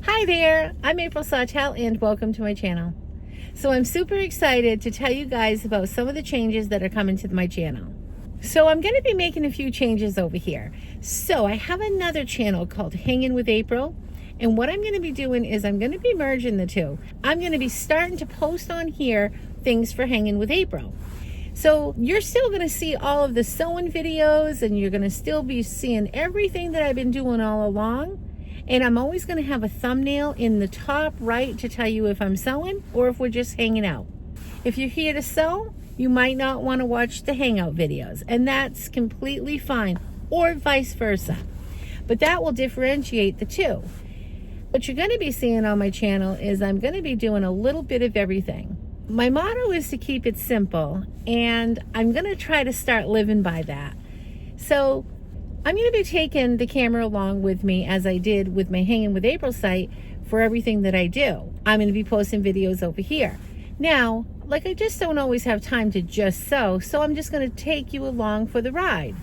Hi there, I'm April Sawtelle and welcome to my channel. So I'm super excited to tell you guys about some of the changes that are coming to my channel. So I'm going to be making a few changes over here. So I have another channel called Hanging with April, and what I'm going to be doing is I'm going to be merging the two. I'm going to be starting to post on here things for Hanging with April. So you're still going to see all of the sewing videos, and you're going to still be seeing everything that I've been doing all along. And I'm always going to have a thumbnail in the top right to tell you if I'm sewing or if we're just hanging out. If you're here to sew, you might not want to watch the hangout videos, and that's completely fine, or vice versa. But that will differentiate the two. What you're going to be seeing on my channel is I'm going to be doing a little bit of everything. My motto is to keep it simple, and I'm going to try to start living by that. So I'm going to be taking the camera along with me as I did with my Hanging with April site for everything that I do. I'm going to be posting videos over here. Now, like, I just don't always have time to just sew, so I'm just going to take you along for the ride.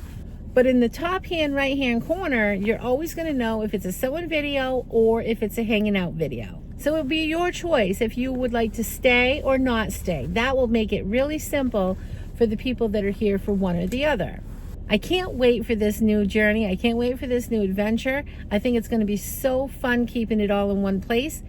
But in the top hand right hand corner, you're always going to know if it's a sewing video or if it's a hanging out video. So it'll be your choice if you would like to stay or not stay. That will make it really simple for the people that are here for one or the other. I can't wait for this new journey. I can't wait for this new adventure. I think it's going to be so fun keeping it all in one place.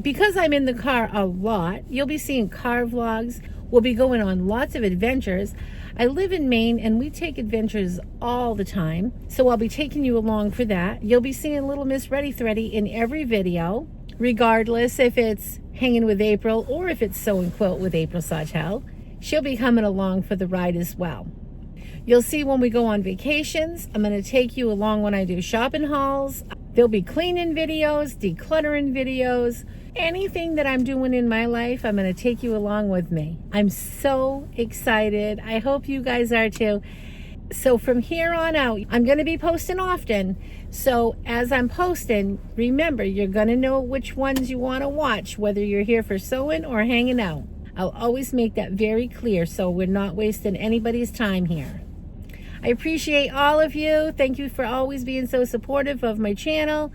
Because I'm in the car a lot, you'll be seeing car vlogs. We'll be going on lots of adventures. I live in Maine and we take adventures all the time. So I'll be taking you along for that. You'll be seeing little Miss Ready Thready in every video, regardless if it's Hanging with April or if it's Sew Quilt with April Sawtelle. She'll be coming along for the ride as well. You'll see when we go on vacations. I'm going to take you along when I do shopping hauls. There'll be cleaning videos, decluttering videos, anything that I'm doing in my life, I'm going to take you along with me. I'm so excited. I hope you guys are too. So from here on out, I'm going to be posting often. So as I'm posting, remember, you're going to know which ones you want to watch, whether you're here for sewing or hanging out. I'll always make that very clear so we're not wasting anybody's time here. I appreciate all of you. Thank you for always being so supportive of my channel,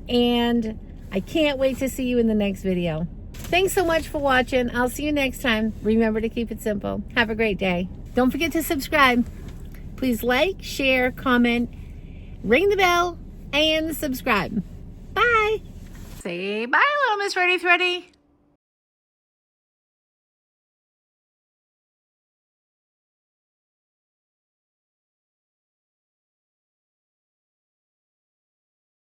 and I can't wait to see you in the next video. Thanks so much for watching. I'll see you next time. Remember to keep it simple. Have a great day. Don't forget to subscribe. Please like, share, comment, ring the bell, and subscribe. Bye. Say bye, little Miss Ready Thready.